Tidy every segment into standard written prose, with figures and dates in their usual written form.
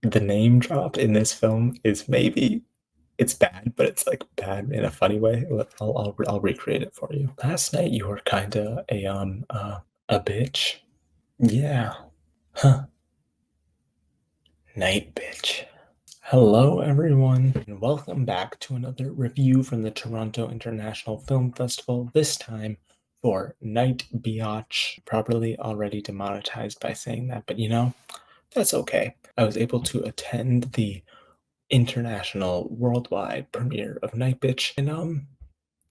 The name drop in this film is maybe it's bad, but it's like bad in a funny way. I'll recreate it for you. Last night you were kinda a bitch. Yeah. Huh. Night bitch. Hello everyone, and welcome back to another review from the Toronto International Film Festival, this time for NIGHTBITCH. Properly already demonetized by saying that, but that's okay. I was able to attend the international worldwide premiere of NIGHTBITCH, and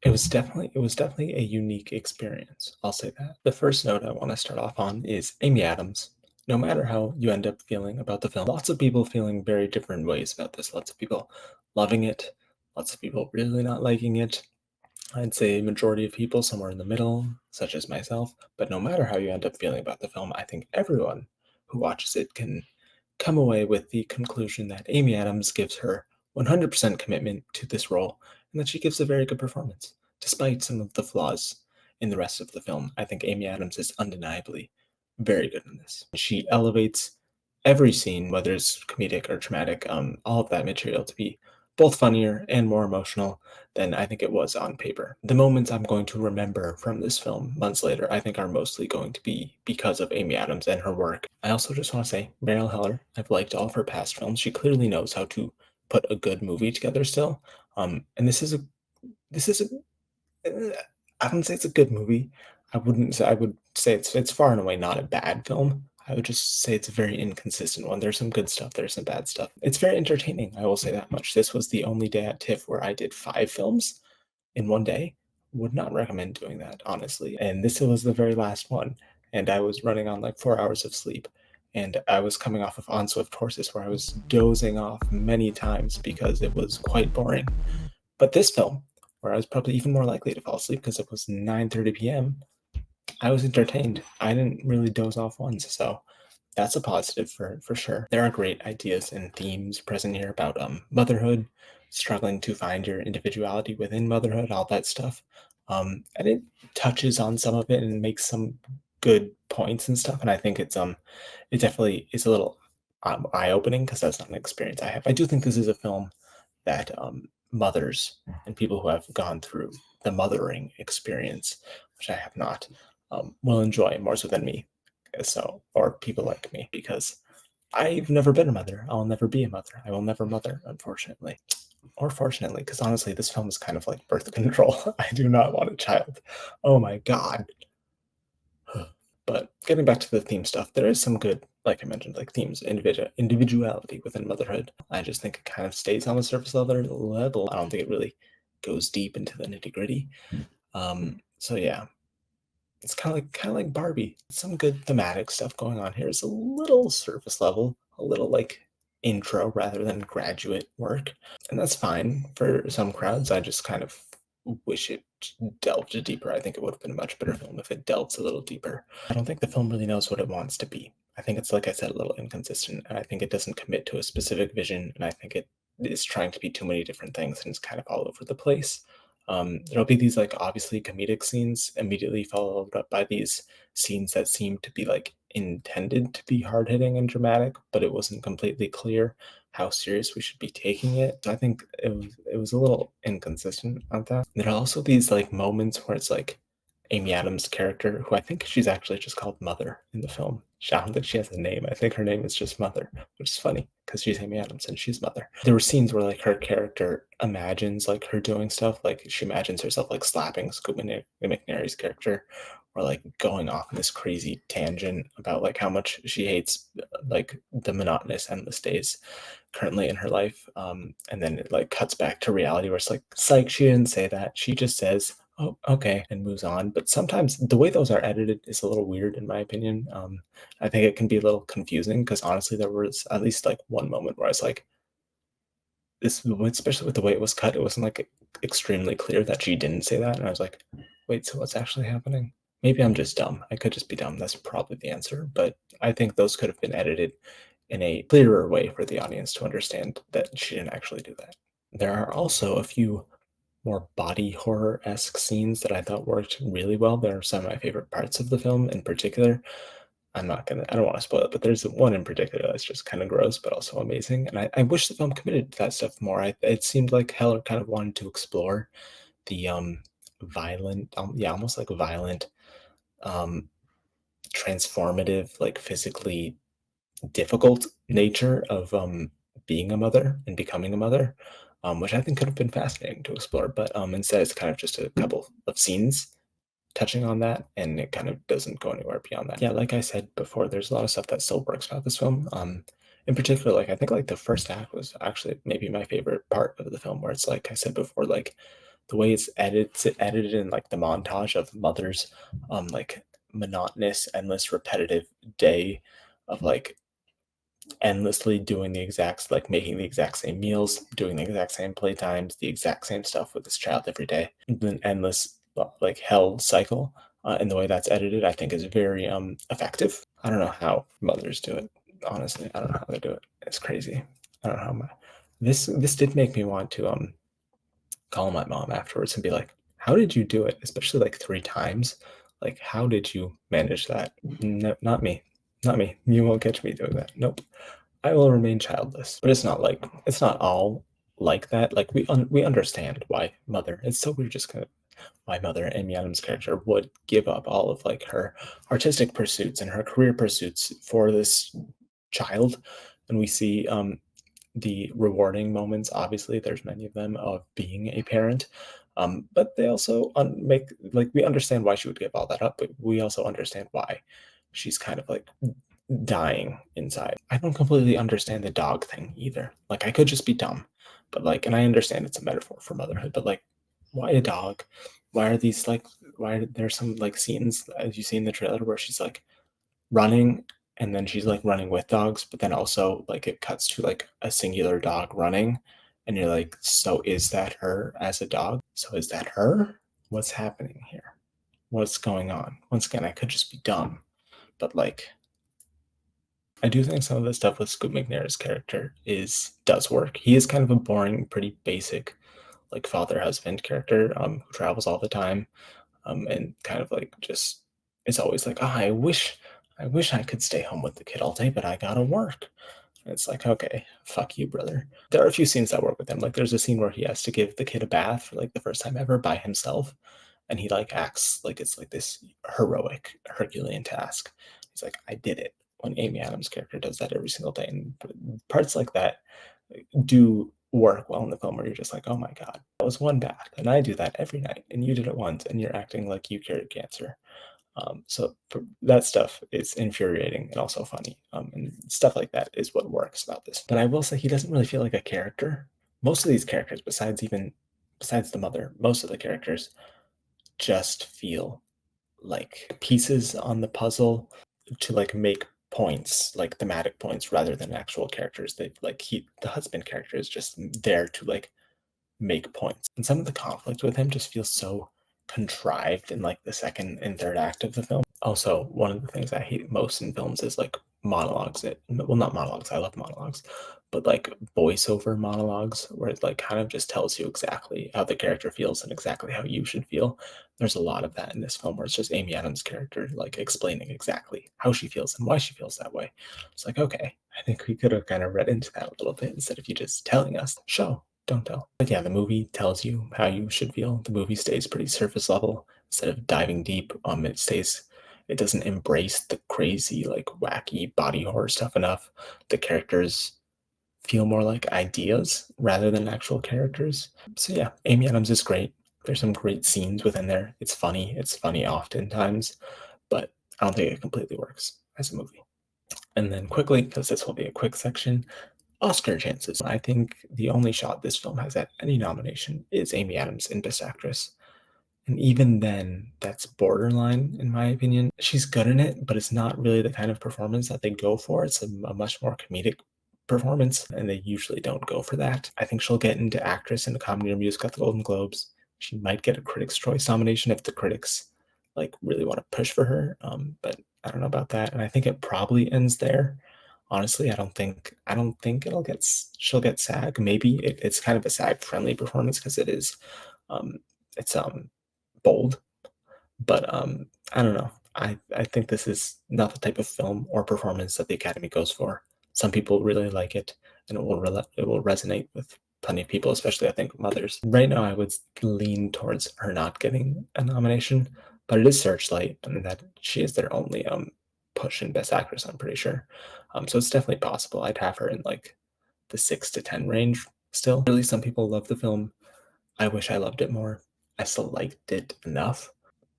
it was definitely a unique experience. I'll say that. The first note I want to start off on is Amy Adams. No matter how you end up feeling about the film, lots of people feeling very different ways about this. Lots of people loving it, lots of people really not liking it. I'd say a majority of people somewhere in the middle, such as myself. But no matter how you end up feeling about the film, I think everyone who watches it can come away with the conclusion that Amy Adams gives her 100% commitment to this role and that she gives a very good performance. Despite some of the flaws in the rest of the film, I think Amy Adams is undeniably very good in this. She elevates every scene, whether it's comedic or traumatic, all of that material to be both funnier and more emotional than I think it was on paper. The moments I'm going to remember from this film months later, I think are mostly going to be because of Amy Adams and her work. I also just want to say, Marielle Heller, I've liked all of her past films. She clearly knows how to put a good movie together still. And this is a I wouldn't say it's a good movie. I would say it's far and away not a bad film. I would just say it's a very inconsistent one. There's some good stuff, there's some bad stuff. It's very entertaining, I will say that much. This was the only day at TIFF where I did 5 films in one day. Would not recommend doing that, honestly. And this was the very last one, and I was running on like 4 hours of sleep. And I was coming off of On Swift Horses where I was dozing off many times because it was quite boring. But this film, where I was probably even more likely to fall asleep because it was 9:30 p.m., I was entertained. I didn't really doze off once, so that's a positive for sure. There are great ideas and themes present here about motherhood, struggling to find your individuality within motherhood, all that stuff. And it touches on some of it and makes some good points and stuff. And I think it definitely is a little eye opening because that's not an experience I have. I do think this is a film that mothers and people who have gone through the mothering experience, which I have not, will enjoy more so than me. So, or people like me, because I've never been a mother. I'll never be a mother. I will never mother, unfortunately. Or fortunately, because honestly, this film is kind of like birth control. I do not want a child. Oh my god. But getting back to the theme stuff, there is some good, like I mentioned, like themes, individuality within motherhood. I just think it kind of stays on the surface level. I don't think it really goes deep into the nitty gritty. So yeah, it's kind of like Barbie. Some good thematic stuff going on here. It's a little surface level, a little like intro rather than graduate work, and that's fine for some crowds. I just kind of wish it delved deeper. I think it would have been a much better film if it delves a little deeper. I don't think the film really knows what it wants to be. I think it's, like I said, a little inconsistent, and I think it doesn't commit to a specific vision, and I think it is trying to be too many different things, and it's kind of all over the place. There'll be these like obviously comedic scenes immediately followed up by these scenes that seem to be like intended to be hard hitting and dramatic, but it wasn't completely clear how serious we should be taking it. So I think it was a little inconsistent on that. There are also these like moments where it's like Amy Adams' character, who I think she's actually just called Mother in the film. I don't think she has a name. I think her name is just Mother, which is funny because she's Amy Adams and she's Mother. There were scenes where like her character imagines like her doing stuff, like she imagines herself like slapping Scoop McNairy's character, or like going off on this crazy tangent about like how much she hates like the monotonous endless days currently in her life. And then it like cuts back to reality where it's like, psych, she didn't say that. She just says, oh, okay, and moves on. But sometimes the way those are edited is a little weird, in my opinion. I think it can be a little confusing because honestly, there was at least like one moment where I was like, this, especially with the way it was cut, it wasn't like extremely clear that she didn't say that. And I was like, wait, so what's actually happening? Maybe I'm just dumb. I could just be dumb. That's probably the answer. But I think those could have been edited in a clearer way for the audience to understand that she didn't actually do that. There are also a few more body horror-esque scenes that I thought worked really well. They're some of my favorite parts of the film in particular. I don't want to spoil it, but there's one in particular that's just kind of gross, but also amazing. And I wish the film committed to that stuff more. It seemed like Heller kind of wanted to explore the violent, yeah, almost like violent, um, transformative, like physically difficult nature of being a mother and becoming a mother, which I think could have been fascinating to explore. But instead, it's kind of just a couple of scenes touching on that, and it kind of doesn't go anywhere beyond that. Yeah, like I said before, there's a lot of stuff that still works about this film. In particular, like I think like the first act was actually maybe my favorite part of the film, where it's like I said before, like the way it's edited in like the montage of mother's like monotonous, endless, repetitive day of like endlessly doing the exact like making the exact same meals, doing the exact same playtimes, the exact same stuff with this child every day. An endless like hell cycle. And the way that's edited, I think, is very effective. I don't know how mothers do it. Honestly, I don't know how they do it. It's crazy. I don't know how this did make me want to call my mom afterwards and be like, "How did you do it? Especially like 3 times. Like, how did you manage that? No, not me. Not me. You won't catch me doing that. Nope. I will remain childless." But it's not all like that. Like we understand why mother. It's so weird, just kind of why mother Amy Adams' character would give up all of like her artistic pursuits and her career pursuits for this child. And we see the rewarding moments. Obviously, there's many of them of being a parent, but they also make like we understand why she would give all that up, but we also understand why she's kind of like dying inside. I don't completely understand the dog thing either. Like I could just be dumb, but like, and I understand it's a metaphor for motherhood, but like, why a dog? Why are these like? Why are there some like scenes as you see in the trailer where she's like running and then she's like running with dogs, but then also like it cuts to like a singular dog running, and you're like, so is that her as a dog? So is that her? What's happening here? What's going on? Once again, I could just be dumb, but like I do think some of the stuff with Scoot McNair's character is does work. He is kind of a boring, pretty basic, like father husband character who travels all the time, and kind of like just it's always like, oh, I wish I could stay home with the kid all day, but I gotta work. And it's like, okay, fuck you, brother. There are a few scenes that work with him. Like there's a scene where he has to give the kid a bath for like the first time ever by himself, and he like acts like it's like this heroic Herculean task. He's like, I did it. When Amy Adams' character does that every single day, and parts like that do work well in the film, where you're just like, oh my god, that was one bath, and I do that every night, and you did it once, and you're acting like you cured cancer. So that stuff is infuriating and also funny, and stuff like that is what works about this. But I will say he doesn't really feel like a character. Most of these characters, besides the mother, most of the characters just feel like pieces on the puzzle to like make points, like thematic points, rather than actual characters. They like the husband character is just there to like make points. And some of the conflict with him just feels so contrived in like the second and third act of the film. Also, one of the things I hate most in films is like monologues. Well, not monologues. I love monologues, but like voiceover monologues, where it like kind of just tells you exactly how the character feels and exactly how you should feel. There's a lot of that in this film, where it's just Amy Adams' character like explaining exactly how she feels and why she feels that way. It's like, okay, I think we could have kind of read into that a little bit instead of you just telling us. Show, don't tell. But yeah, the movie tells you how you should feel. The movie stays pretty surface level instead of diving deep. It doesn't embrace the crazy, like wacky body horror stuff enough. The characters feel more like ideas rather than actual characters. So yeah, Amy Adams is great. There's some great scenes within there. It's funny. It's funny oftentimes, but I don't think it completely works as a movie. And then quickly, because this will be a quick section, Oscar chances. I think the only shot this film has at any nomination is Amy Adams in Best Actress. And even then, that's borderline, in my opinion. She's good in it, but it's not really the kind of performance that they go for. It's a much more comedic performance, and they usually don't go for that. I think she'll get into actress in a comedy or musical at the Golden Globes. She might get a Critics' Choice nomination if the critics like really want to push for her. But I don't know about that, and I think it probably ends there. Honestly, I don't think she'll get SAG. Maybe it's kind of a SAG friendly performance because um, it's bold, but I don't know. I think this is not the type of film or performance that the Academy goes for. Some people really like it, and it will resonate with plenty of people, especially I think mothers. Right now, I would lean towards her not getting a nomination, but it is Searchlight, and that she is their only push in Best Actress. I'm pretty sure, so it's definitely possible. I'd have her in like the 6 to 10 range. Still, really, some people love the film. I wish I loved it more. I still liked it enough.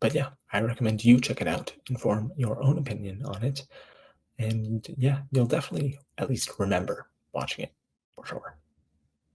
But yeah, I recommend you check it out and form your own opinion on it. And yeah, you'll definitely at least remember watching it for sure.